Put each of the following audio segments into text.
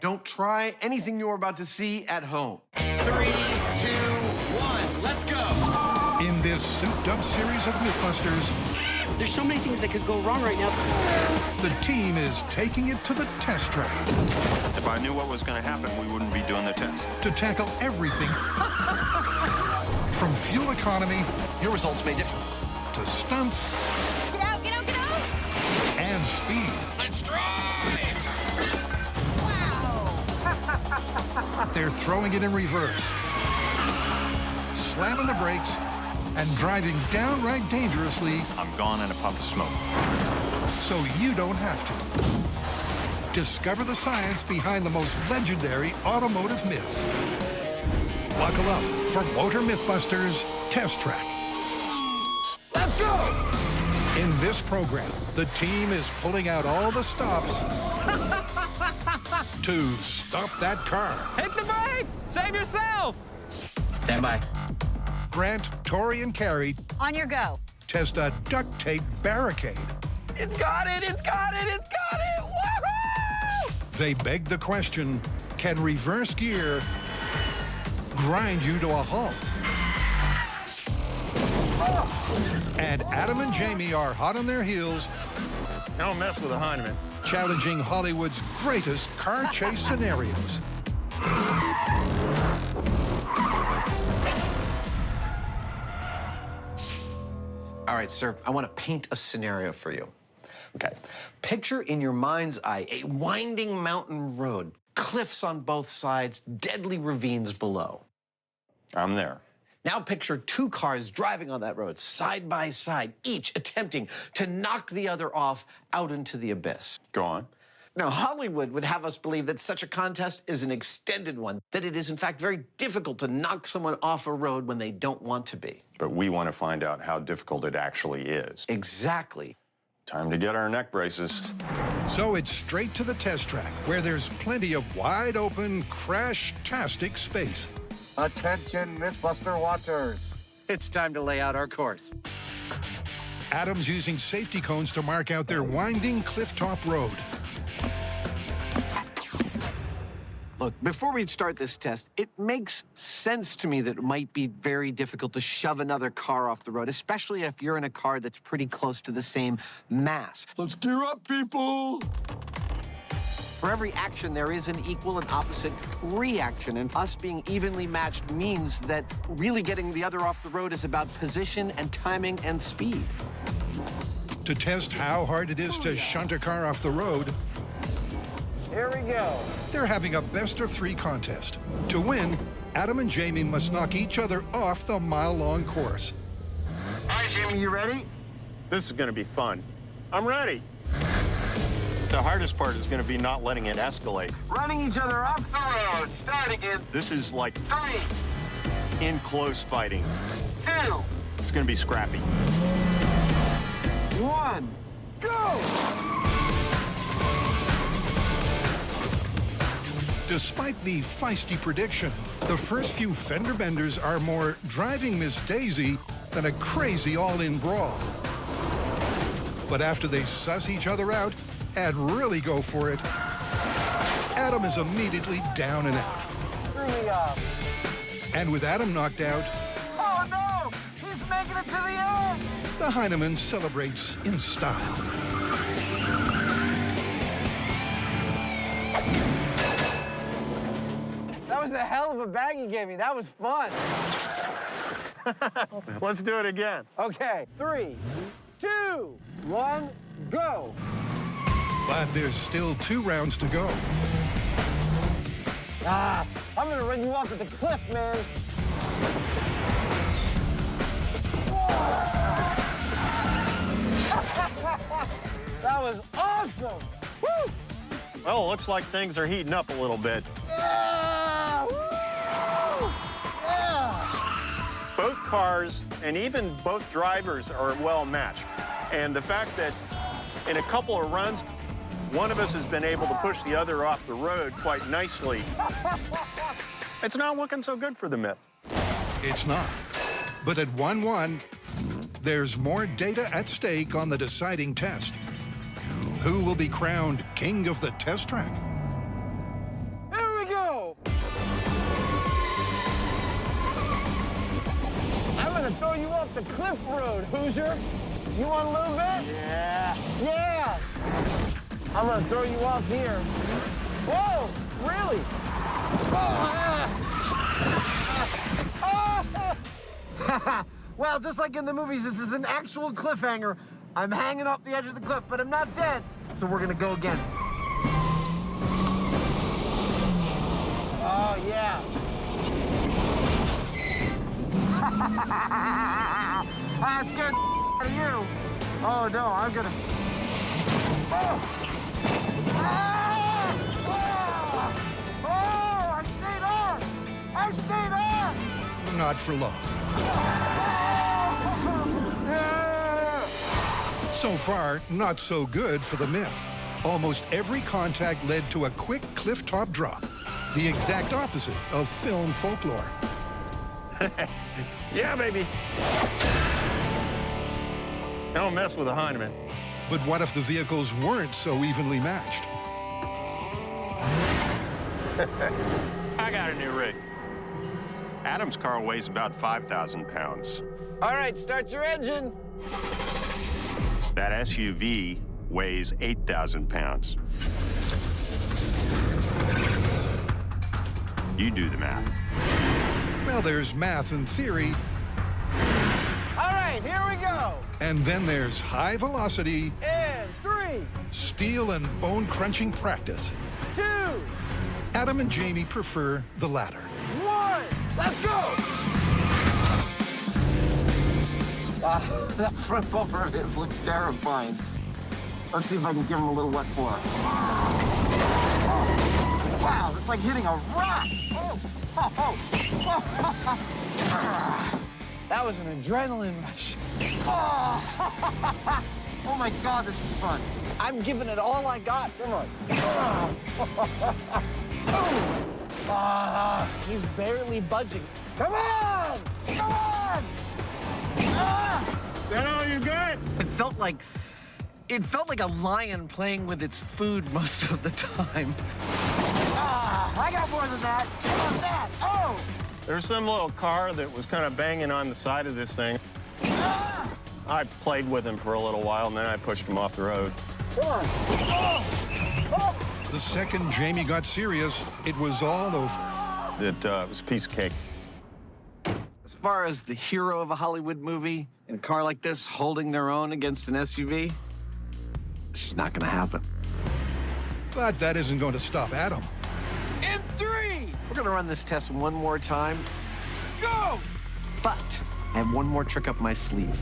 Don't try anything you're about to see at home. 3, 2, 1, let's go! In this souped-up series of Mythbusters, there's so many things that could go wrong right now. the team is taking it to the test track If I knew what was going to happen, we wouldn't be doing the test. to tackle everything from fuel economy Your results may differ. to stunts Get out, get out, get out! and speed. Let's drive! Wow! They're throwing it in reverse, slamming the brakes, and driving downright dangerously I'm gone in a puff of smoke. so you don't have to. Discover the science behind the most legendary automotive myths. Buckle up for Motor MythBusters Test Track. Let's go! In this program, the team is pulling out all the stops to stop that car. Hit the brake! Save yourself! Stand by. Grant, Tori, and Carrie On your go. test a duct tape barricade. It's got it! It's got it! It's got it! Woohoo! They beg the question, can reverse gear grind you to a halt? And Adam and Jamie are hot on their heels, Don't mess with a Heineman. challenging Hollywood's greatest car chase scenarios. All right, sir, I want to paint a scenario for you. Okay. Picture in your mind's eye a winding mountain road, cliffs on both sides, deadly ravines below. I'm there. Now picture two cars driving on that road, side by side, each attempting to knock the other off out into the abyss. Go on. Now, Hollywood would have us believe that such a contest is an extended one, that it is, in fact, very difficult to knock someone off a road when they don't want to be. But we want to find out how difficult it actually is. Exactly. Time to get our neck braces. So it's straight to the test track, where there's plenty of wide open, crash-tastic space. Attention, Mythbuster watchers. It's time to lay out our course. Adam's using safety cones to mark out their winding clifftop road. Look, before we start this test, it makes sense to me that it might be very difficult to shove another car off the road, especially if you're in a car that's pretty close to the same mass. Let's gear up, people. For every action, there is an equal and opposite reaction, and us being evenly matched means that really getting the other off the road is about position and timing and speed. To test how hard it is to shunt a car off the road, Here we go. they're having a best-of-3 contest. To win, Adam and Jamie must knock each other off the mile-long course. All right, Jamie, you ready? This is going to be fun. I'm ready. The hardest part is going to be not letting it escalate. Running each other off the road. Start again. This is like 3, in close fighting. 2, It's going to be scrappy. 1, go! Despite the feisty prediction, the first few fender benders are more driving Miss Daisy than a crazy all-in brawl. But after they suss each other out and really go for it, Adam is immediately down and out. Screw me up. And with Adam knocked out, Oh, no! He's making it to the end! the Heineman celebrates in style. That was a hell of a bag you gave me. That was fun. Let's do it again. Okay, 3, 2, 1, go! But there's still 2 rounds to go. Ah, I'm gonna run you off at the cliff, man. That was awesome! Woo! Well, it looks like things are heating up a little bit. Yeah! Woo! Yeah! Both cars and even both drivers are well matched. And the fact that in a couple of runs, one of us has been able to push the other off the road quite nicely. It's not looking so good for the Myth. It's not. But at 1-1, there's more data at stake on the deciding test. Who will be crowned king of the test track? off the cliff road, Hoosier. You want a little bit? Yeah. Yeah. I'm gonna throw you off here. Whoa, really? Well, just like in the movies, this is an actual cliffhanger. I'm hanging off the edge of the cliff, but I'm not dead. So we're gonna go again. Oh, yeah. I scared the out of you. Oh, no, I'm gonna... Oh! Ah! Oh! Oh, I stayed on! I stayed on! Not for long. So far, not so good for the myth. Almost every contact led to a quick cliff-top drop. The exact opposite of film folklore. Yeah, baby. Don't mess with a Heinemann. But what if the vehicles weren't so evenly matched? I got a new rig. Adam's car weighs about 5,000 pounds. All right, start your engine. That SUV weighs 8,000 pounds. You do the math. Well, there's math and theory, All right, here we go. and then there's high velocity, And 3, steel and bone-crunching practice. 2, Adam and Jamie prefer the latter. 1, let's go! That front bumper of his looks terrifying. Let's see if I can give him a little what for. Wow, it's like hitting a rock. That was an adrenaline rush. Oh my God, this is fun. I'm giving it all I got. Come on. He's barely budging. Come on! Come on! Is that all you got? It felt like a lion playing with its food most of the time. I got more than that. How about that? Oh! There's some little car that was kind of banging on the side of this thing. I played with him for a little while, and then I pushed him off the road. Come on. Oh! The second Jamie got serious, it was all over. It was a piece of cake. As far as the hero of a Hollywood movie in a car like this holding their own against an SUV, this is not going to happen. But that isn't going to stop Adam. In 3! We're going to run this test one more time. Go! But I have one more trick up my sleeve.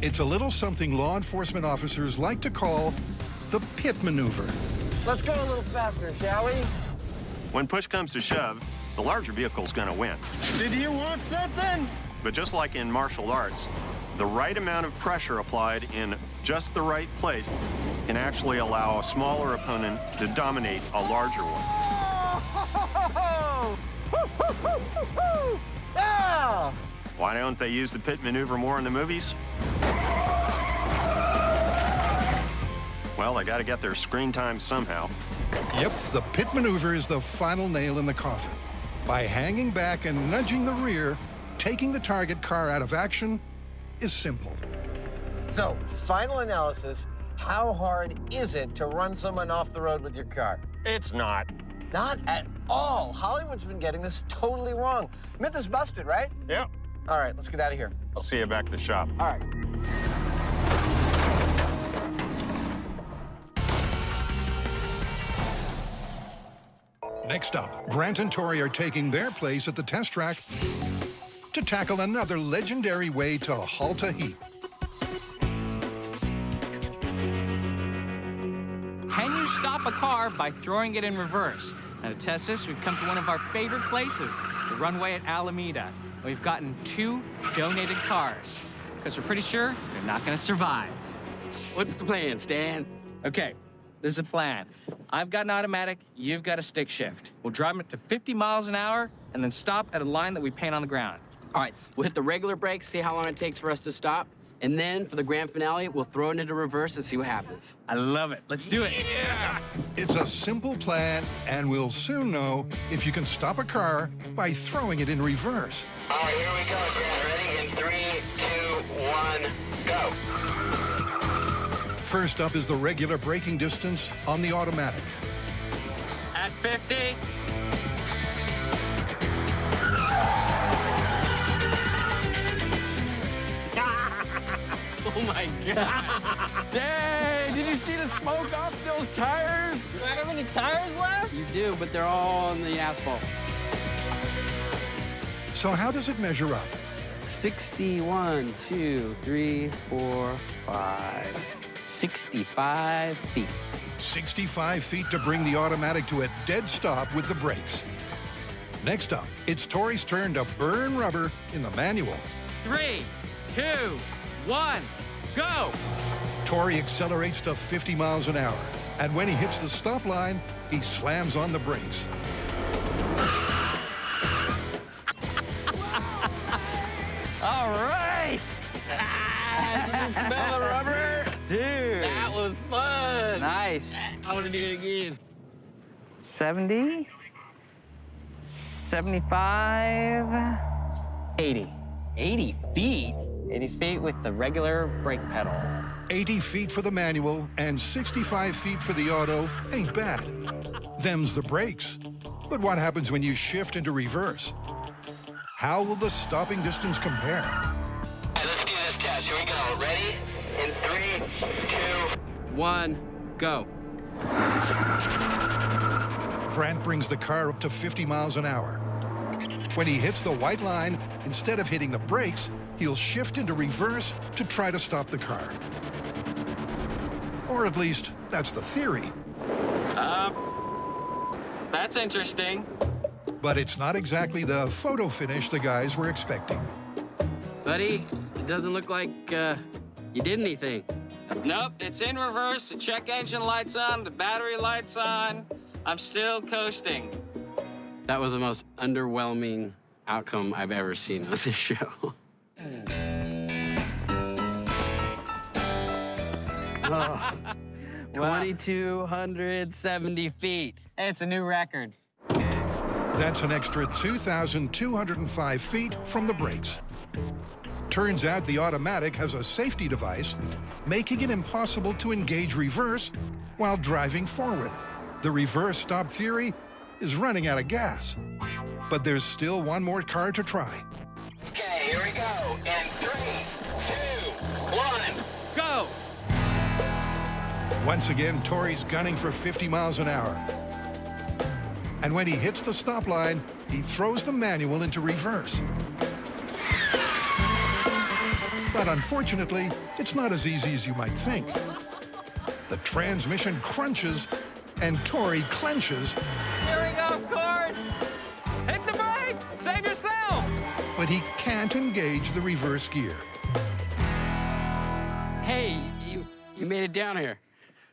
It's a little something law enforcement officers like to call the pit maneuver. Let's go a little faster, shall we? When push comes to shove, the larger vehicle's gonna win. Did you want something? But just like in martial arts, the right amount of pressure applied in just the right place can actually allow a smaller opponent to dominate a larger one. Yeah! Why don't they use the pit maneuver more in the movies? Well, they gotta get their screen time somehow. Yep, the pit maneuver is the final nail in the coffin. By hanging back and nudging the rear, taking the target car out of action is simple. So, final analysis, how hard is it to run someone off the road with your car? It's not. Not at all. Hollywood's been getting this totally wrong. Myth is busted, right? Yep. All right, let's get out of here. I'll see you back at the shop. All right. Next up, Grant and Tori are taking their place at the test track to tackle another legendary way to halt a heap. Can you stop a car by throwing it in reverse? Now, to test this, we've come to one of our favorite places, the runway at Alameda. We've gotten 2 donated cars, because we're pretty sure they're not going to survive. What's the plan, Stan? Okay, this is a plan. I've got an automatic, you've got a stick shift. We'll drive it to 50 miles an hour and then stop at a line that we paint on the ground. All right, we'll hit the regular brakes, see how long it takes for us to stop, and then for the grand finale, we'll throw it into reverse and see what happens. I love it. Let's do it. Yeah! It's a simple plan, and we'll soon know if you can stop a car by throwing it in reverse. All right, here we go, Dad. Ready? In 3, 2, 1, go. First up is the regular braking distance on the automatic. At 50. Oh my God. Dang, did you see the smoke off those tires? Do I have any tires left? You do, but they're all on the asphalt. So how does it measure up? 61, 2, 3, 4, 5, 65 feet. 65 feet to bring the automatic to a dead stop with the brakes. Next up, it's Tori's turn to burn rubber in the manual. 3, 2, 1, go! Tori accelerates to 50 miles an hour, and when he hits the stop line, he slams on the brakes. All right! Did you smell the rubber? Dude! That was fun. Nice. I want to do it again. 70, 75, 80. 80 feet? 80 feet with the regular brake pedal. 80 feet for the manual and 65 feet for the auto ain't bad. Them's the brakes. But what happens when you shift into reverse? How will the stopping distance compare? Let's do this test. Here we go. Ready? In 3, 2, 1, go. Grant brings the car up to 50 miles an hour. When he hits the white line, instead of hitting the brakes, he'll shift into reverse to try to stop the car. Or at least, that's the theory. That's interesting. But it's not exactly the photo finish the guys were expecting. Buddy, it doesn't look like you did anything. Nope, it's in reverse. The check engine light's on, the battery light's on. I'm still coasting. That was the most underwhelming outcome I've ever seen on this show. 2,270 feet. It's a new record. That's an extra 2,205 feet from the brakes. Turns out the automatic has a safety device, making it impossible to engage reverse while driving forward. The reverse stop theory is running out of gas. But there's still one more car to try. Okay, here we go. In 3, 2, 1. Go! Once again, Tori's gunning for 50 miles an hour. And when he hits the stop line, he throws the manual into reverse. But unfortunately, it's not as easy as you might think. The transmission crunches, and Tori clenches, Here we go, Cord! Hit the brake! Save yourself! but he can't engage the reverse gear. Hey, you made it down here.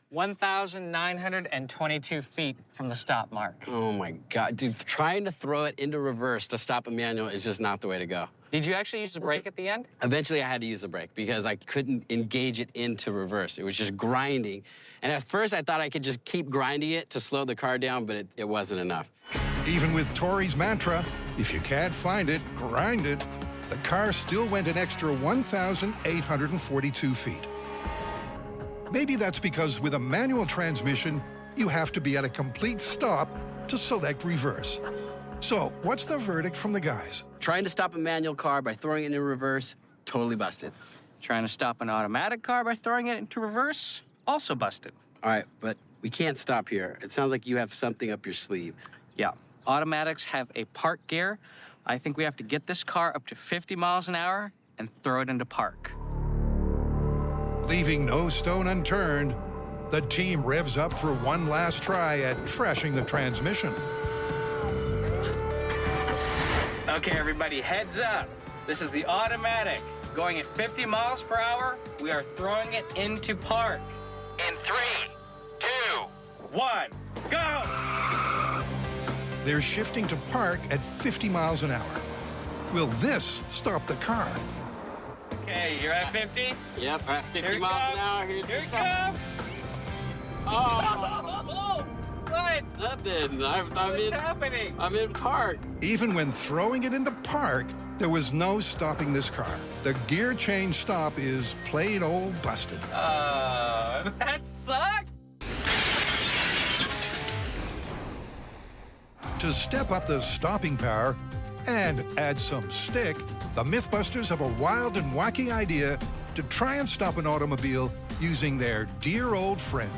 1,922 feet from the stop mark. Oh my God, dude, trying to throw it into reverse to stop a manual is just not the way to go. Did you actually use the brake at the end? Eventually, I had to use the brake because I couldn't engage it into reverse. It was just grinding. And at first, I thought I could just keep grinding it to slow the car down, but it wasn't enough. Even with Tori's mantra, if you can't find it, grind it, the car still went an extra 1,842 feet. Maybe that's because with a manual transmission, you have to be at a complete stop to select reverse. So, what's the verdict from the guys? Trying to stop a manual car by throwing it into reverse, totally busted. Trying to stop an automatic car by throwing it into reverse, also busted. All right, but we can't stop here. It sounds like you have something up your sleeve. Yeah, automatics have a park gear. I think we have to get this car up to 50 miles an hour and throw it into park. Leaving no stone unturned, the team revs up for one last try at trashing the transmission. Okay, everybody, heads up. This is the automatic. Going at 50 miles per hour, we are throwing it into park. In 3, 2, 1, go! They're shifting to park at 50 miles an hour. Will this stop the car? Okay, you're at 50? Yep, all right, 50 Here it miles comes. an hour. Here's Here the it stop. comes. Oh, What? doing? Nothing. What's happening? I'm in park. Even when throwing it into park, there was no stopping this car. The gear change stop is plain old busted. That sucked. To step up the stopping power and add some stick, the MythBusters have a wild and wacky idea to try and stop an automobile using their dear old friend.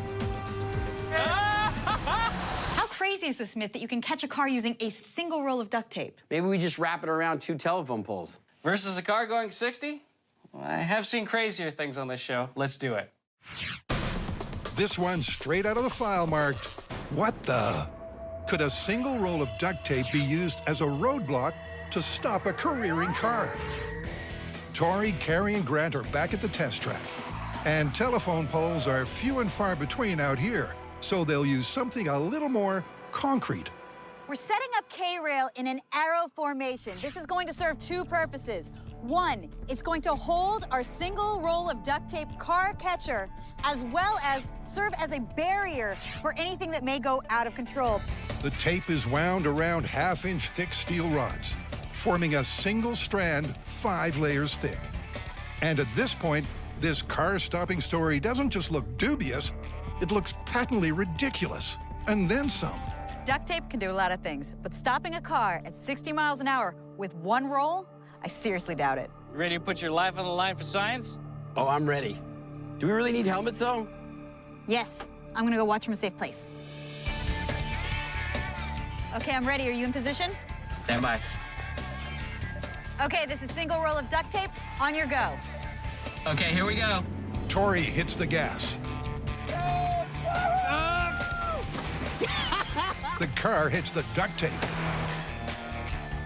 How crazy is this myth that you can catch a car using a single roll of duct tape? Maybe we just wrap it around 2 telephone poles. Versus a car going 60? Well, I have seen crazier things on this show. Let's do it. This one's straight out of the file marked, "What the?" Could a single roll of duct tape be used as a roadblock to stop a careering car? Tori, Carrie, and Grant are back at the test track. And telephone poles are few and far between out here, so they'll use something a little more concrete. We're setting up K-rail in an arrow formation. This is going to serve 2 purposes. 1, it's going to hold our single roll of duct tape car catcher, as well as serve as a barrier for anything that may go out of control. The tape is wound around half-inch thick steel rods, forming a single strand 5 layers thick. And at this point, this car-stopping story doesn't just look dubious, it looks patently ridiculous, and then some. Duct tape can do a lot of things, but stopping a car at 60 miles an hour with 1 roll, I seriously doubt it. You ready to put your life on the line for science? Oh, I'm ready. Do we really need helmets, though? Yes, I'm gonna go watch from a safe place. Okay, I'm ready. Are you in position? Stand by. Okay, this is single roll of duct tape. On your go. Okay, here we go. Tori hits the gas. The car hits the duct tape.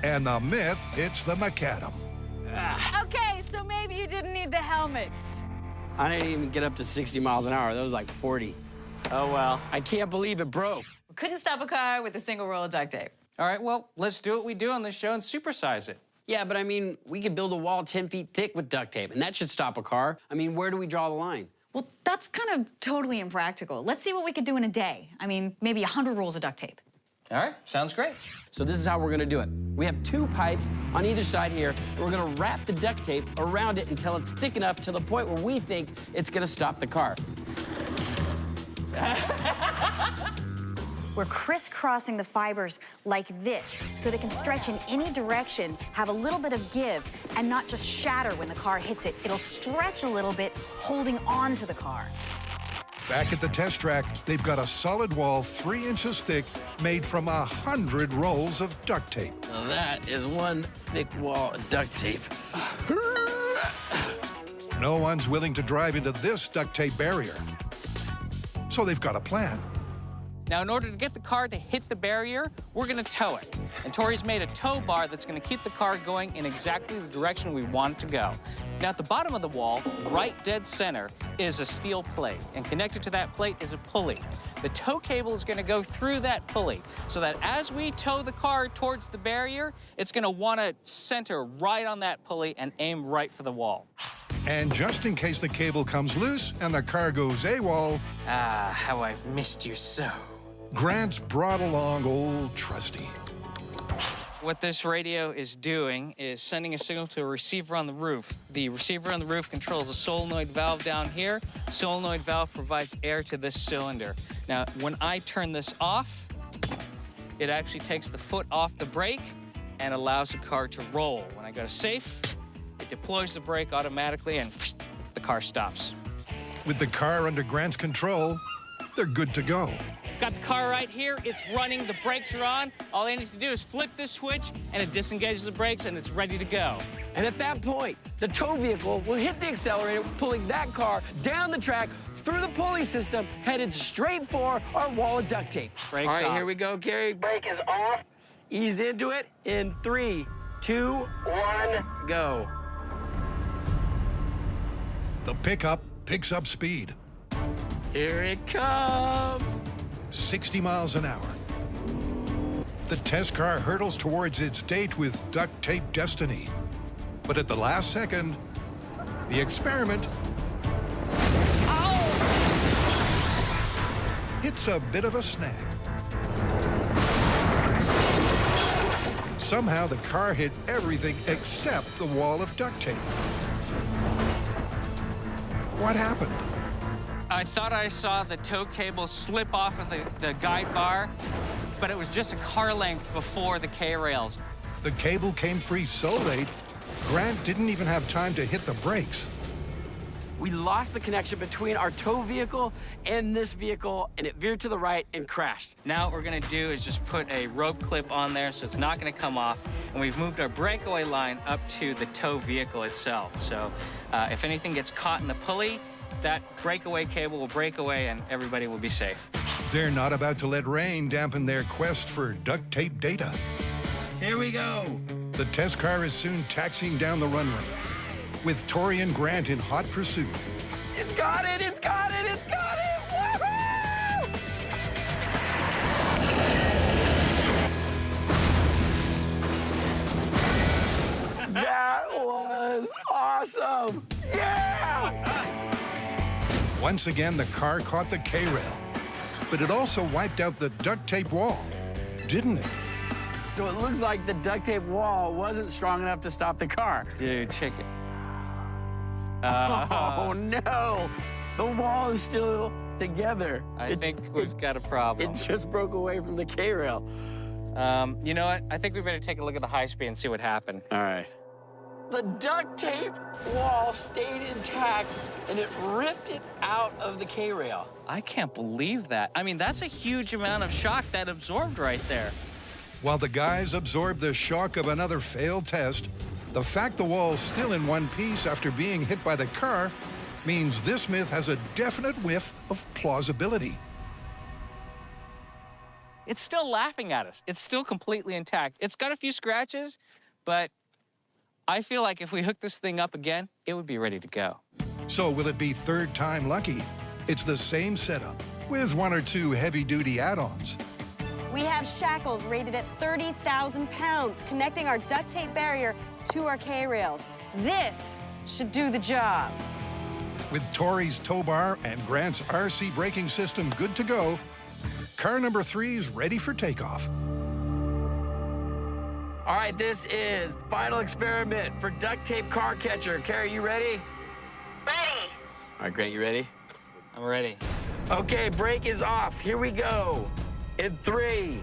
And the myth hits the macadam. Okay, so maybe you didn't need the helmets. I didn't even get up to 60 miles an hour. That was like 40. Oh, well. I can't believe it broke. Couldn't stop a car with a single roll of duct tape. All right, well, let's do what we do on this show and supersize it. Yeah, but I mean, we could build a wall 10 feet thick with duct tape, and that should stop a car. I mean, where do we draw the line? Well, that's kind of totally impractical. Let's see what we could do in a day. I mean, maybe 100 rolls of duct tape. All right, sounds great. So this is how we're gonna do it. We have 2 pipes on either side here, and we're gonna wrap the duct tape around it until it's thick enough to the point where we think it's gonna stop the car. We're crisscrossing the fibers like this so they can stretch in any direction, have a little bit of give, and not just shatter when the car hits it. It'll stretch a little bit, holding on to the car. Back at the test track, they've got a solid wall 3 inches thick made from 100 rolls of duct tape. Now that is 1 thick wall of duct tape. No one's willing to drive into this duct tape barrier. So they've got a plan. Now, in order to get the car to hit the barrier, we're gonna tow it. And Tori's made a tow bar that's gonna keep the car going in exactly the direction we want it to go. Now, at the bottom of the wall, right dead center, is a steel plate. And connected to that plate is a pulley. The tow cable is gonna go through that pulley so that as we tow the car towards the barrier, it's gonna wanna center right on that pulley and aim right for the wall. And just in case the cable comes loose and the car goes AWOL, Ah, how I've missed you so. Grant's brought along old Trusty. What this radio is doing is sending a signal to a receiver on the roof. The receiver on the roof controls a solenoid valve down here. The solenoid valve provides air to this cylinder. Now, when I turn this off, it actually takes the foot off the brake and allows the car to roll. When I go to safe, it deploys the brake automatically and the car stops. With the car under Grant's control, they're good to go. Got the car right here, it's running, the brakes are on. All I need to do is flip this switch and it disengages the brakes and it's ready to go. And at that point, the tow vehicle will hit the accelerator, pulling that car down the track through the pulley system, headed straight for our wall of duct tape. Brakes All right, off. here we go, Carrie. Brake is off. Ease into it in 3, 2, 1. go. The pickup picks up speed. Here it comes. 60 miles an hour. The test car hurtles towards its date with duct tape destiny. But at the last second, the experiment hits a bit of a snag. Somehow the car hit everything except the wall of duct tape. What happened? I thought I saw the tow cable slip off of the guide bar, but it was just a car length before the K-rails. The cable came free so late, Grant didn't even have time to hit the brakes. We lost the connection between our tow vehicle and this vehicle, and it veered to the right and crashed. Now what we're gonna do is just put a rope clip on there so it's not gonna come off, and we've moved our breakaway line up to the tow vehicle itself. So if anything gets caught in the pulley, that breakaway cable will break away and everybody will be safe. They're not about to let rain dampen their quest for duct tape data. Here we go. The test car is soon taxiing down the runway, with Tori and Grant in hot pursuit. It's got it, it's got it, it's got it! Woohoo! That was awesome! Yeah! Once again, the car caught the K-rail, but it also wiped out the duct tape wall, didn't it? So it looks like the duct tape wall wasn't strong enough to stop the car. Dude, check it. Oh, no! The wall is still together. I think we've got a problem. It just broke away from the K-rail. You know what? I think we better take a look at the high speed and see what happened. All right. The duct tape wall stayed intact, and it ripped it out of the K-rail. I can't believe that. I mean, that's a huge amount of shock that absorbed right there. While the guys absorbed the shock of another failed test, the fact the wall's still in one piece after being hit by the car means this myth has a definite whiff of plausibility. It's still laughing at us. It's still completely intact. It's got a few scratches, but I feel like if we hook this thing up again, it would be ready to go. So will it be third time lucky? It's the same setup, with one or two heavy-duty add-ons. We have shackles rated at 30,000 pounds, connecting our duct tape barrier to our K-rails. This should do the job. With Tori's tow bar and Grant's RC braking system good to go, car number 3's ready for takeoff. All right, this is the final experiment for duct tape car catcher. Carrie, you ready? Ready. All right, Grant, you ready? I'm ready. Okay, brake is off. Here we go. In 3,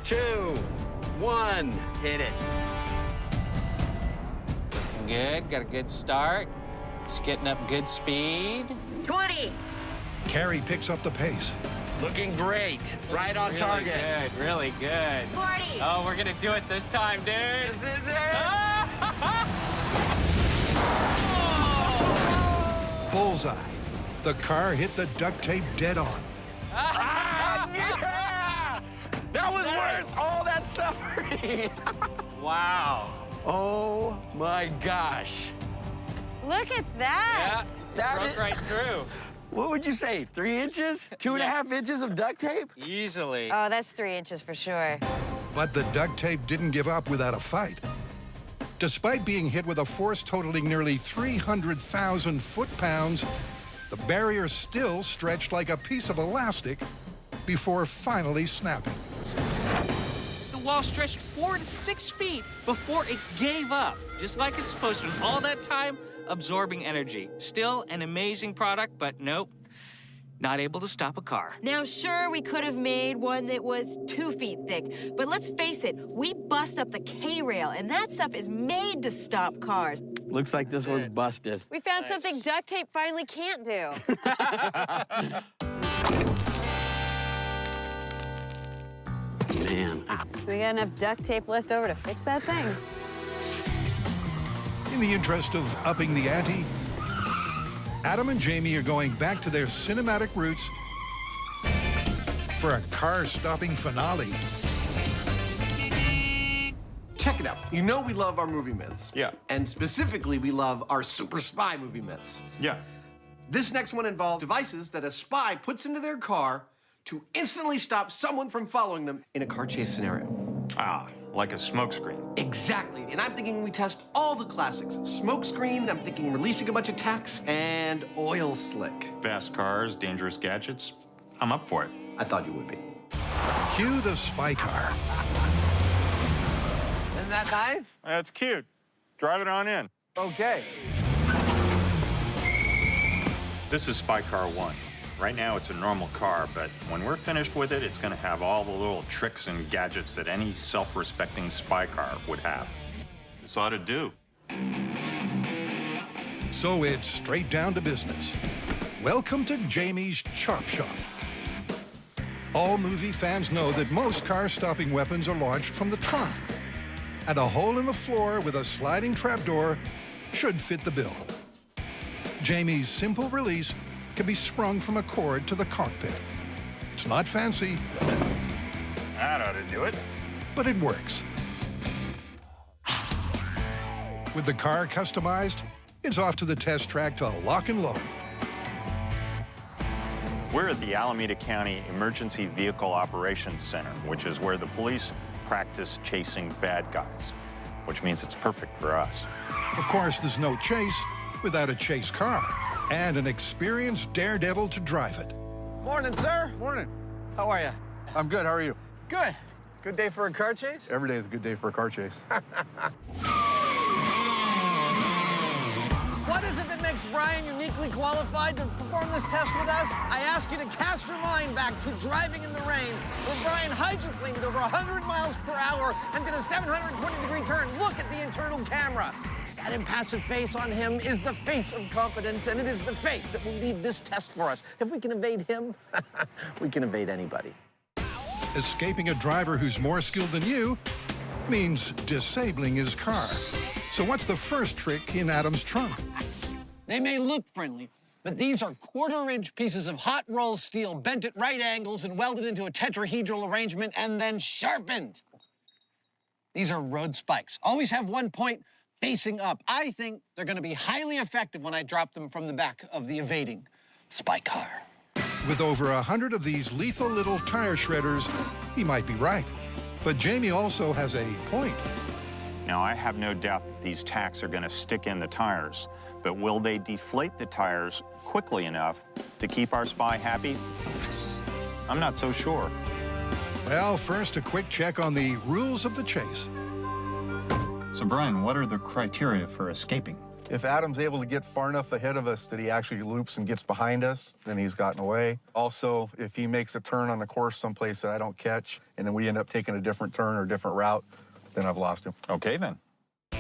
2, 1, hit it. Looking good. Got a good start. Just getting up good speed. 20. Carrie picks up the pace. Looking great. Right on target. Good, really good. 40. Oh, we're gonna do it this time, dude. This is it. Bullseye. The car hit the duct tape dead on. Yeah! That was worth all that suffering. Wow. Oh my gosh. Look at that. Yeah, That broke is- right through. What would you say? 3 inches? 2.5 inches of duct tape? Easily. Oh, that's 3 inches for sure. But the duct tape didn't give up without a fight. Despite being hit with a force totaling nearly 300,000 foot-pounds, the barrier still stretched like a piece of elastic before finally snapping. The wall stretched 4 to 6 feet before it gave up, just like it's supposed to. And all that time, absorbing energy. Still an amazing product, but nope, not able to stop a car. Now, sure, we could have made one that was 2 feet thick, but let's face it, we bust up the K-rail, and that stuff is made to stop cars. Looks like this was busted. We found something duct tape finally can't do. Man. We got enough duct tape left over to fix that thing. In the interest of upping the ante, Adam and Jamie are going back to their cinematic roots for a car-stopping finale. Check it out. You know we love our movie myths. Yeah. And specifically, we love our super spy movie myths. Yeah. This next one involves devices that a spy puts into their car to instantly stop someone from following them in a car chase scenario. Ah, like a smokescreen. Exactly. And I'm thinking we test all the classics. Smokescreen, I'm thinking releasing a bunch of tacks, and oil slick. Fast cars, dangerous gadgets. I'm up for it. I thought you would be. Cue the spy car. And that nice? That's cute. Drive it on in. Okay. This is Spy Car 1. Right now, it's a normal car, but when we're finished with it, it's going to have all the little tricks and gadgets that any self-respecting spy car would have. This ought to do. So it's straight down to business. Welcome to Jamie's Chop Shop. All movie fans know that most car-stopping weapons are launched from the trunk. And a hole in the floor with a sliding trapdoor should fit the bill. Jamie's simple release can be sprung from a cord to the cockpit. It's not fancy, That ought to do it. but it works. With the car customized, it's off to the test track to lock and load. We're at the Alameda County Emergency Vehicle Operations Center, which is where the police practice chasing bad guys, which means it's perfect for us. Of course, there's no chase without a chase car and an experienced daredevil to drive it. Morning, sir. Morning. How are you? I'm good. How are you? Good. Good day for a car chase? Every day is a good day for a car chase. What is it that makes Brian uniquely qualified to perform this test with us? I ask you to cast your mind back to Driving in the Rain, where Brian hydroplaned at over 100 miles per hour and did a 720-degree turn. Look at the internal camera. That impassive face on him is the face of confidence, and it is the face that will lead this test for us. If we can evade him, we can evade anybody. Escaping a driver who's more skilled than you means disabling his car. So what's the first trick in Adam's trunk? They may look friendly, but these are quarter-inch pieces of hot rolled steel bent at right angles and welded into a tetrahedral arrangement and then sharpened. These are road spikes. Always have one point facing up. I think they're going to be highly effective when I drop them from the back of the evading spy car. With over 100 of these lethal little tire shredders, he might be right. But Jamie also has a point. Now, I have no doubt that these tacks are going to stick in the tires, but will they deflate the tires quickly enough to keep our spy happy? I'm not so sure. Well, first, a quick check on the rules of the chase. So, Brian, what are the criteria for escaping? If Adam's able to get far enough ahead of us that he actually loops and gets behind us, then he's gotten away. Also, if he makes a turn on the course someplace that I don't catch, and then we end up taking a different turn or a different route, then I've lost him. Okay, then.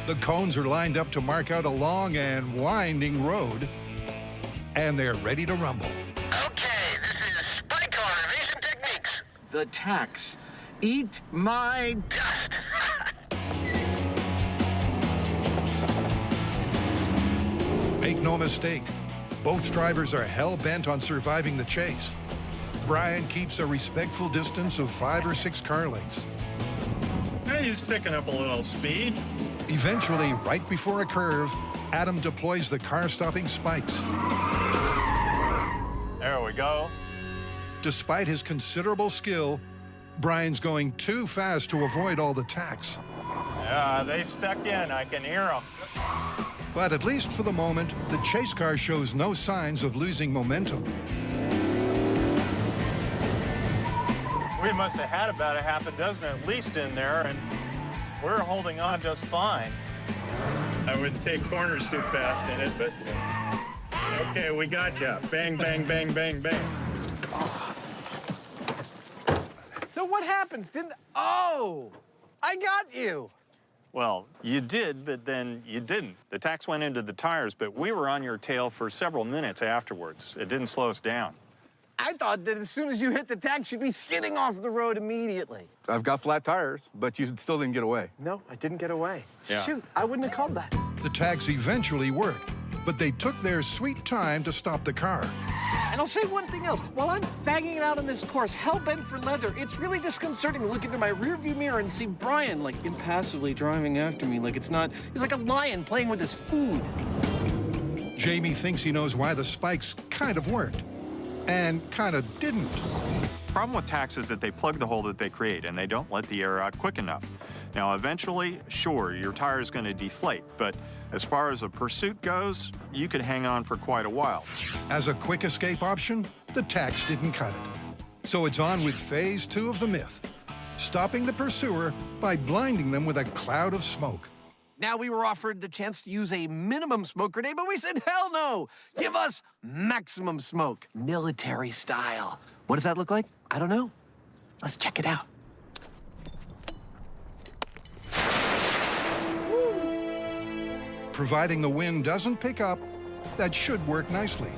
The cones are lined up to mark out a long and winding road, and they're ready to rumble. Okay, this is Spy Car Evasion Techniques. The tax. Eat my... Dust. Make no mistake, both drivers are hell-bent on surviving the chase. Brian keeps a respectful distance of 5 or 6 car lengths. He's picking up a little speed. Eventually, right before a curve, Adam deploys the car-stopping spikes. There we go. Despite his considerable skill, Brian's going too fast to avoid all the tacks. Yeah, they stuck in. I can hear them. But at least for the moment, the chase car shows no signs of losing momentum. We must have had about a half a dozen at least in there, and we're holding on just fine. I wouldn't take corners too fast in it, but okay, we got you. Bang, bang, bang, bang, bang. So what happens? Oh, I got you. Well, you did, but then you didn't. The tacks went into the tires, but we were on your tail for several minutes afterwards. It didn't slow us down. I thought that as soon as you hit the tax, you'd be skidding off the road immediately. I've got flat tires, but you still didn't get away. No, I didn't get away. Yeah. Shoot, I wouldn't have called that. The tags eventually worked, but they took their sweet time to stop the car. And I'll say one thing else. While I'm fagging it out on this course, hell-bent for leather, it's really disconcerting to look into my rearview mirror and see Brian, like, impassively driving after me like it's not... He's like a lion playing with his food. Jamie thinks he knows why the spikes kind of worked, and kind of didn't. Problem with tacks is that they plug the hole that they create, and they don't let the air out quick enough. Now, eventually, sure, your tire is going to deflate, but as far as a pursuit goes, you could hang on for quite a while. As a quick escape option, the tacks didn't cut it. So it's on with phase 2 of the myth. stopping the pursuer by blinding them with a cloud of smoke. Now we were offered the chance to use a minimum smoke grenade, but we said, hell no! Give us maximum smoke, military style. What does that look like? I don't know. Let's check it out. Providing the wind doesn't pick up, that should work nicely.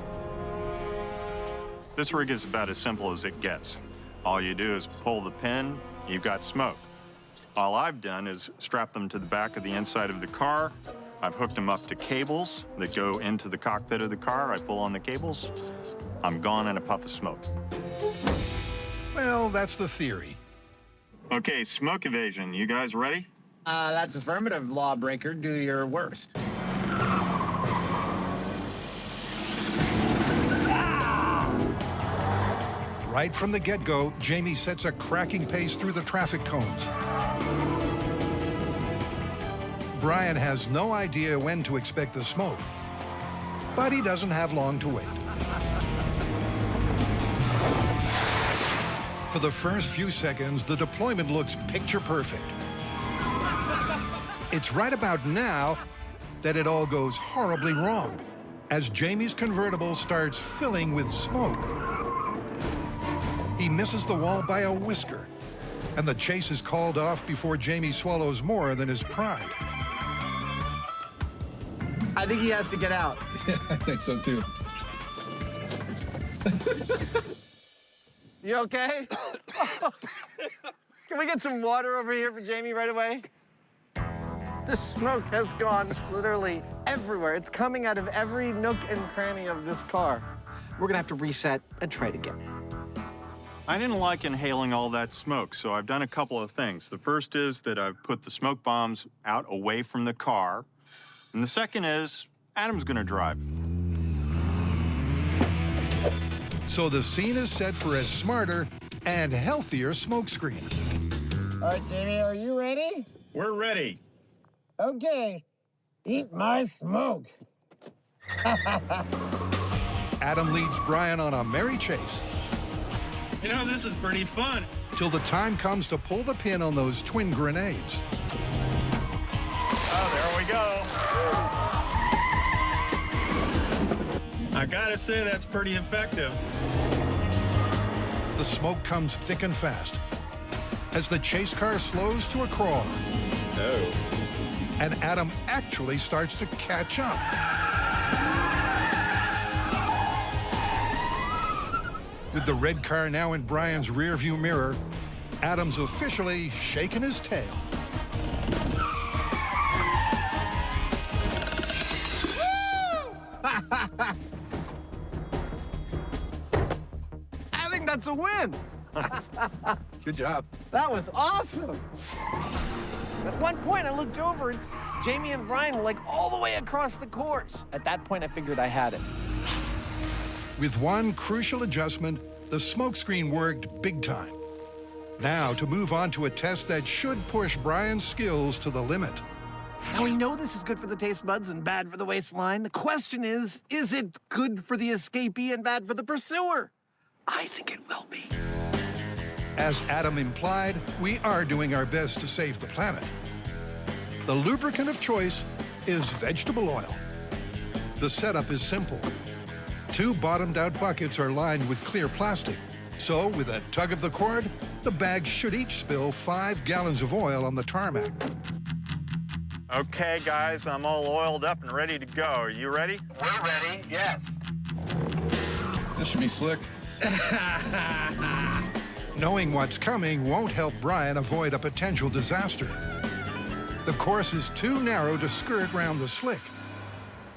This rig is about as simple as it gets. All you do is pull the pin, you've got smoke. All I've done is strap them to the back of the inside of the car. I've hooked them up to cables that go into the cockpit of the car. I pull on the cables, I'm gone in a puff of smoke. Well, that's the theory. Okay, smoke evasion. You guys ready? That's affirmative, lawbreaker. Do your worst. Right from the get-go, Jamie sets a cracking pace through the traffic cones. Brian has no idea when to expect the smoke, but he doesn't have long to wait. For the first few seconds, the deployment looks picture perfect. It's right about now that it all goes horribly wrong, as Jamie's convertible starts filling with smoke. He misses the wall by a whisker, and the chase is called off before Jamie swallows more than his pride. I think he has to get out. I think so too. You okay? Can we get some water over here for Jamie right away? The smoke has gone literally everywhere. It's coming out of every nook and cranny of this car. We're gonna have to reset and try it again. I didn't like inhaling all that smoke, so I've done a couple of things. The first is that I've put the smoke bombs out away from the car. And the second is Adam's gonna drive. So the scene is set for a smarter and healthier smokescreen. All right, Jamie, are you ready? We're ready. Okay. Eat my smoke. Adam leads Brian on a merry chase. You know, this is pretty fun. Till the time comes to pull the pin on those twin grenades. Oh, there we go. I gotta say, that's pretty effective. The smoke comes thick and fast as the chase car slows to a crawl. Oh. And Adam actually starts to catch up. With the red car now in Brian's rearview mirror, Adam's officially shaking his tail. I think that's a win. Good job. That was awesome. At one point, I looked over and Jamie and Brian were like all the way across the course. At that point, I figured I had it. With one crucial adjustment, the smokescreen worked big time. Now to move on to a test that should push Brian's skills to the limit. Now, we know this is good for the taste buds and bad for the waistline. The question is it good for the escapee and bad for the pursuer? I think it will be. As Adam implied, we are doing our best to save the planet. The lubricant of choice is vegetable oil. The setup is simple. 2 bottomed-out buckets are lined with clear plastic. So, with a tug of the cord, the bags should each spill 5 gallons of oil on the tarmac. Okay, guys, I'm all oiled up and ready to go. Are you ready? We're ready, yes. This should be slick. Knowing what's coming won't help Brian avoid a potential disaster. The course is too narrow to skirt round the slick,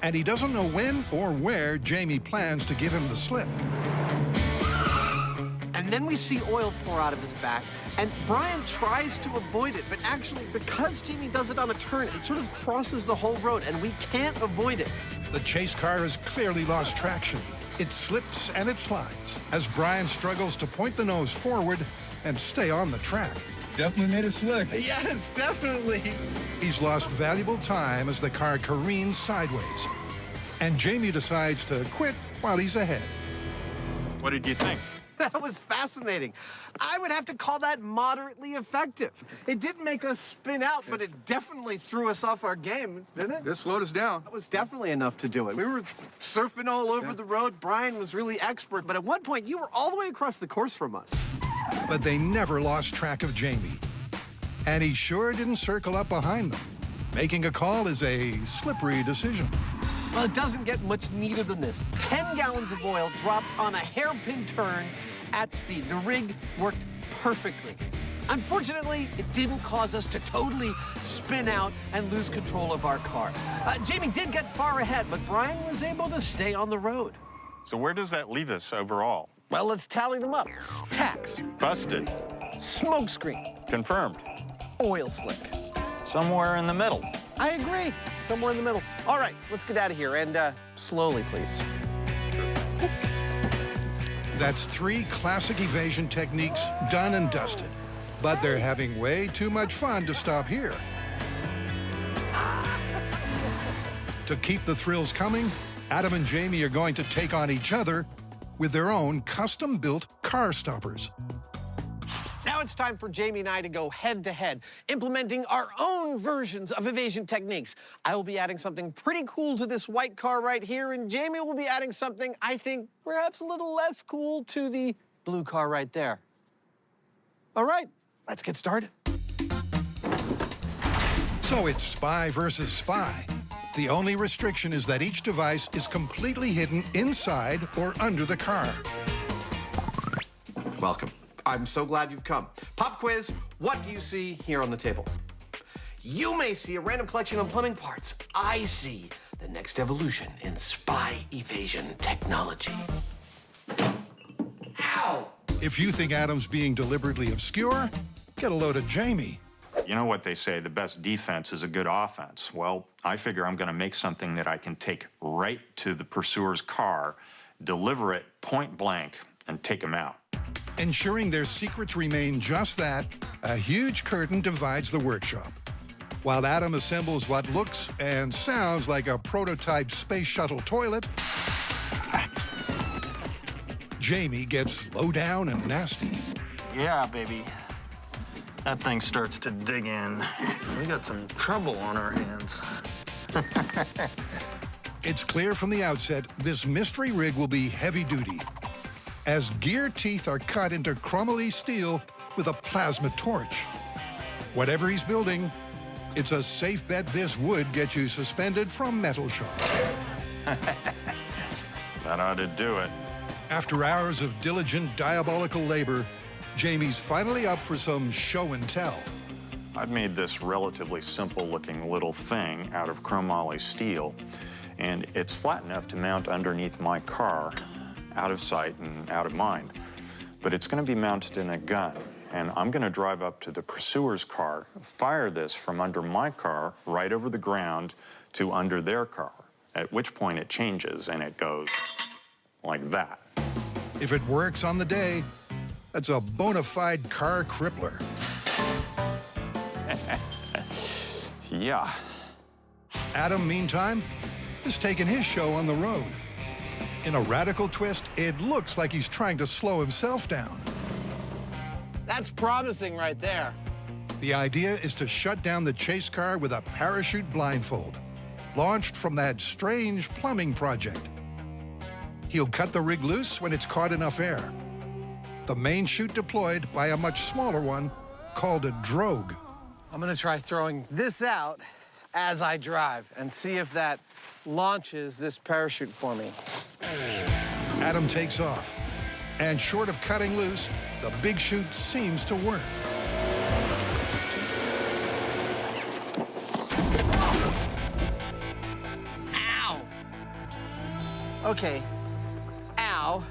and he doesn't know when or where Jamie plans to give him the slip. And then we see oil pour out of his back, and Brian tries to avoid it, but actually, because Jamie does it on a turn, it sort of crosses the whole road, and we can't avoid it. The chase car has clearly lost traction. It slips and it slides as Brian struggles to point the nose forward and stay on the track. Definitely made it slick. Yes, definitely. He's lost valuable time as the car careens sideways, and Jamie decides to quit while he's ahead. What did you think? That was fascinating. I would have to call that moderately effective. It didn't make us spin out, but it definitely threw us off our game, didn't it? It slowed us down. That was definitely enough to do it. We were surfing all over the road. Brian was really expert, but at one point, you were all the way across the course from us. But they never lost track of Jamie. And he sure didn't circle up behind them. Making a call is a slippery decision. Well, it doesn't get much neater than this. 10 gallons of oil dropped on a hairpin turn at speed. The rig worked perfectly. Unfortunately, it didn't cause us to totally spin out and lose control of our car. Jamie did get far ahead, but Brian was able to stay on the road. So where does that leave us overall? Well, let's tally them up. Tax, Busted. smoke screen, Confirmed. oil slick. Somewhere in the middle. I agree. Somewhere in the middle. All right, let's get out of here, and slowly, please. That's 3 classic evasion techniques done and dusted. But they're having way too much fun to stop here. To keep the thrills coming, Adam and Jamie are going to take on each other with their own custom-built car stoppers. Now it's time for Jamie and I to go head-to-head, implementing our own versions of evasion techniques. I will be adding something pretty cool to this white car right here, and Jamie will be adding something I think perhaps a little less cool to the blue car right there. All right, let's get started. So it's spy versus spy. The only restriction is that each device is completely hidden inside or under the car. Welcome. I'm so glad you've come. Pop quiz, what do you see here on the table? You may see a random collection of plumbing parts. I see the next evolution in spy evasion technology. Ow! If you think Adam's being deliberately obscure, get a load of Jamie. You know what they say, the best defense is a good offense. Well, I figure I'm going to make something that I can take right to the pursuer's car, deliver it point blank, and take him out. Ensuring their secrets remain just that, a huge curtain divides the workshop. While Adam assembles what looks and sounds like a prototype space shuttle toilet, Jamie gets low down and nasty. Yeah, baby. That thing starts to dig in. We got some trouble on our hands. It's clear from the outset this mystery rig will be heavy duty, as gear teeth are cut into chromoly steel with a plasma torch. Whatever he's building, it's a safe bet this would get you suspended from metal shocks. That ought to do it. After hours of diligent, diabolical labor, Jamie's finally up for some show and tell. I've made this relatively simple-looking little thing out of chromoly steel, and it's flat enough to mount underneath my car, out of sight and out of mind. But it's going to be mounted in a gun, and I'm going to drive up to the pursuer's car, fire this from under my car right over the ground to under their car, at which point it changes and it goes like that. If it works on the day, that's a bona fide car crippler. Yeah. Adam, meantime, is taking his show on the road. In a radical twist, it looks like he's trying to slow himself down. That's promising right there. The idea is to shut down the chase car with a parachute blindfold, launched from that strange plumbing project. He'll cut the rig loose when it's caught enough air. The main chute deployed by a much smaller one called a drogue. I'm gonna try throwing this out as I drive and see if that launches this parachute for me. Adam takes off, and short of cutting loose, the big chute seems to work. Ow! Okay, ow.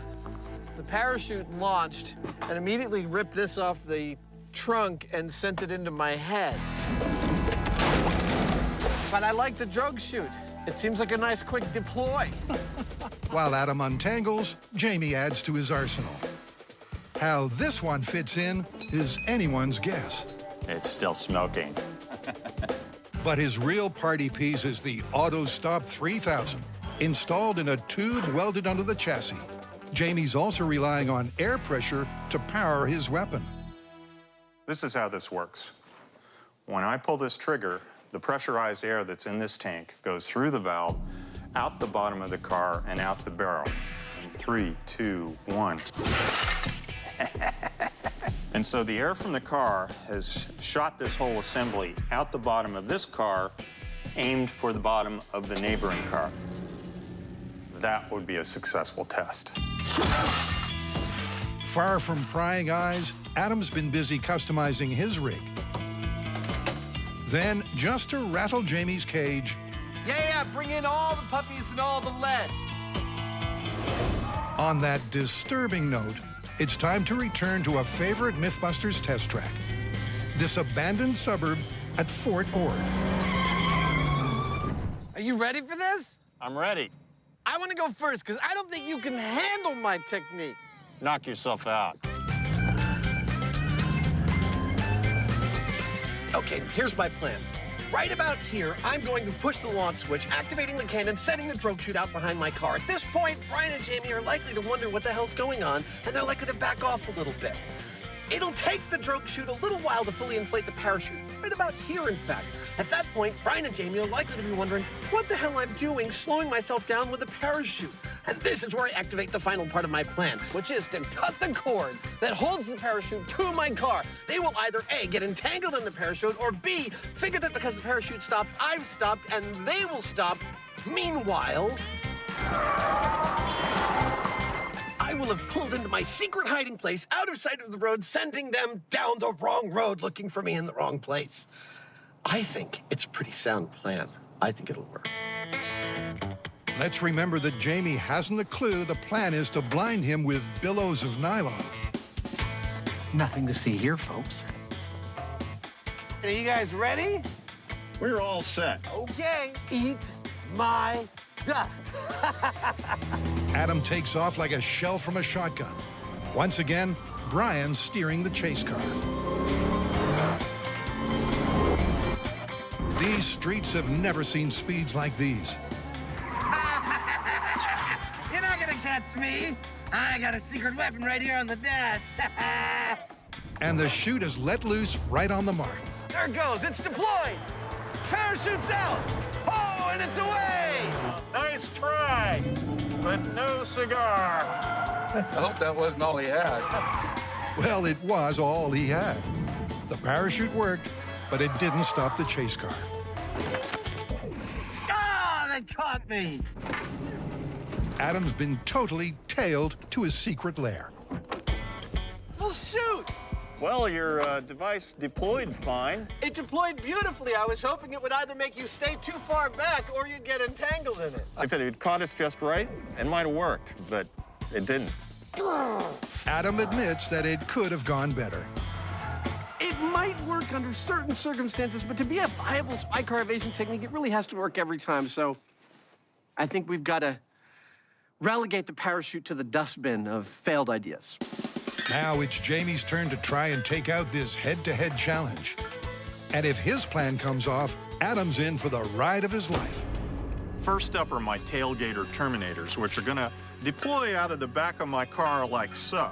The parachute launched and immediately ripped this off the trunk and sent it into my head. But I like the drogue chute. It seems like a nice quick deploy. While Adam untangles, Jamie adds to his arsenal. How this one fits in is anyone's guess. It's still smoking. But his real party piece is the Auto Stop 3000, installed in a tube welded under the chassis. Jamie's also relying on air pressure to power his weapon. This is how this works. When I pull this trigger, the pressurized air that's in this tank goes through the valve, out the bottom of the car, and out the barrel. 3, 2, 1. And so the air from the car has shot this whole assembly out the bottom of this car, aimed for the bottom of the neighboring car. That would be a successful test. Far from prying eyes, Adam's been busy customizing his rig. Then, just to rattle Jamie's cage, Yeah, bring in all the puppies and all the lead. on that disturbing note, it's time to return to a favorite MythBusters test track, this abandoned suburb at Fort Ord. Are you ready for this? I'm ready. I want to go first because I don't think you can handle my technique. Knock yourself out. Okay, here's my plan. Right about here, I'm going to push the launch switch, activating the cannon, setting the drogue chute out behind my car. At this point, Brian and Jamie are likely to wonder what the hell's going on, and they're likely to back off a little bit. It'll take the drogue chute a little while to fully inflate the parachute. Right about here, in fact. At that point, Brian and Jamie are likely to be wondering what the hell I'm doing slowing myself down with a parachute. And this is where I activate the final part of my plan, which is to cut the cord that holds the parachute to my car. They will either A, get entangled in the parachute, or B, figure that because the parachute stopped, I've stopped, and they will stop. Meanwhile, I will have pulled into my secret hiding place out of sight of the road, sending them down the wrong road looking for me in the wrong place. I think it's a pretty sound plan. I think it'll work. Let's remember that Jamie hasn't a clue the plan is to blind him with billows of nylon. Nothing to see here, folks. Are you guys ready? We're all set. Okay. Eat my dust. Adam takes off like a shell from a shotgun. Once again, Brian's steering the chase car. These streets have never seen speeds like these. You're not gonna catch me. I got a secret weapon right here on the dash. And the chute is let loose right on the mark. There it goes. It's deployed. Parachute's out. Oh, and it's away. Nice try, but no cigar. I hope that wasn't all he had. Well, it was all he had. The parachute worked, but it didn't stop the chase car. Ah, they caught me. Adam's been totally tailed to his secret lair. Well, shoot. Well, your device deployed fine. It deployed beautifully. I was hoping it would either make you stay too far back or you'd get entangled in it. If it had caught us just right, it might have worked, but it didn't. Adam admits that it could have gone better. It might work under certain circumstances, but to be a viable spy car evasion technique, it really has to work every time. So I think we've got to relegate the parachute to the dustbin of failed ideas. Now it's Jamie's turn to try and take out this head-to-head challenge. And if his plan comes off, Adam's in for the ride of his life. First up are my tailgater terminators, which are gonna deploy out of the back of my car like so.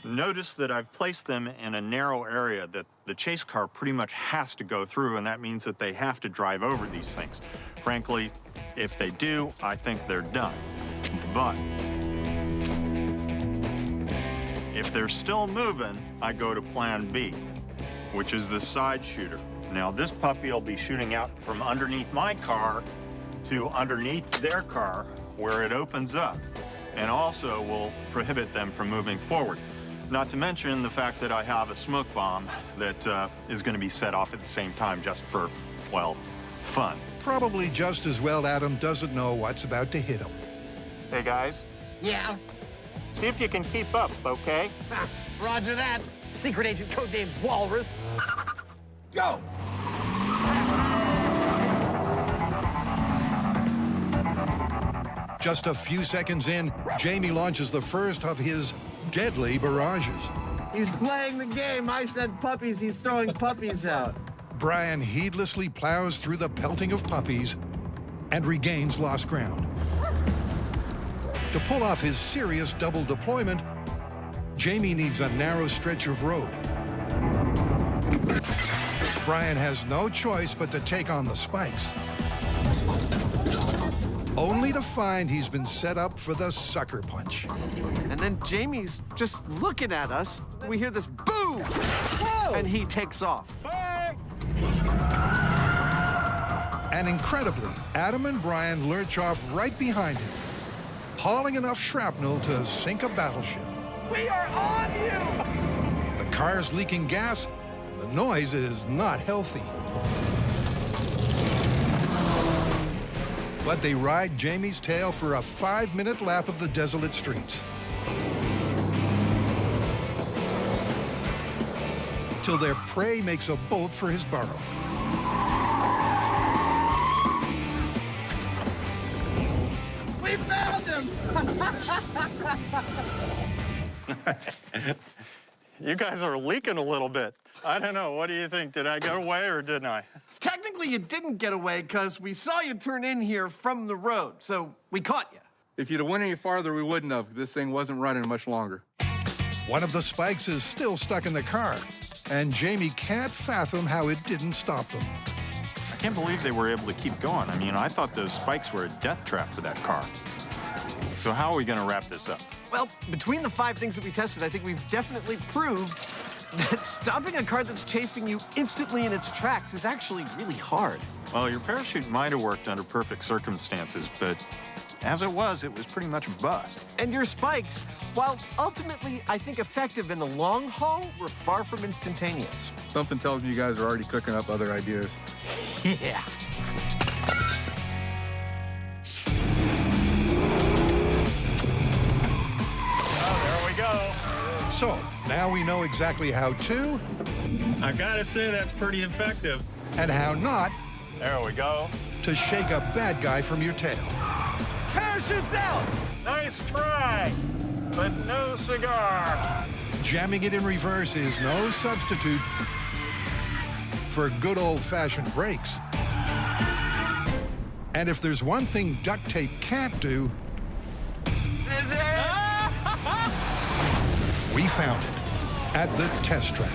Notice that I've placed them in a narrow area that the chase car pretty much has to go through, and that means that they have to drive over these things. Frankly, if they do, I think they're done. But if they're still moving, I go to plan B, which is the side shooter. Now, this puppy will be shooting out from underneath my car to underneath their car, where it opens up, and also will prohibit them from moving forward. Not to mention the fact that I have a smoke bomb that is going to be set off at the same time just for, well, fun. Probably just as well Adam doesn't know what's about to hit him. Hey, guys. Yeah. See if you can keep up, okay? Roger that. Secret agent codename Walrus. Go! Just a few seconds in, Jamie launches the first of his deadly barrages. He's playing the game. I said puppies. He's throwing puppies out. Brian heedlessly plows through the pelting of puppies and regains lost ground. To pull off his serious double deployment, Jamie needs a narrow stretch of road. Brian has no choice but to take on the spikes, only to find he's been set up for the sucker punch. And then Jamie's just looking at us. We hear this boom, and he takes off. And incredibly, Adam and Brian lurch off right behind him, hauling enough shrapnel to sink a battleship. We are on you! The car's leaking gas, and the noise is not healthy. But they ride Jamie's tail for a 5-minute lap of the desolate streets, till their prey makes a bolt for his burrow. We found him! You guys are leaking a little bit. I don't know. What do you think? Did I get away or didn't I? Technically, you didn't get away because we saw you turn in here from the road, so we caught you. If you'd have went any farther, we wouldn't have. This thing wasn't running much longer. One of the spikes is still stuck in the car, and Jamie can't fathom how it didn't stop them. I can't believe they were able to keep going. I mean, I thought those spikes were a death trap for that car. So how are we going to wrap this up? Well, between the 5 things that we tested, I think we've definitely proved that stopping a car that's chasing you instantly in its tracks is actually really hard. Well, your parachute might have worked under perfect circumstances, but as it was pretty much a bust. And your spikes, while ultimately, I think, effective in the long haul, were far from instantaneous. Something tells me you guys are already cooking up other ideas. Yeah. Oh, there we go. So, now we know exactly how to, I gotta say, that's pretty effective. and how not, There we go. to shake a bad guy from your tail. Parachute's out! Nice try, but no cigar. Jamming it in reverse is no substitute for good old-fashioned brakes. And if there's one thing duct tape can't do, we found it at the test track.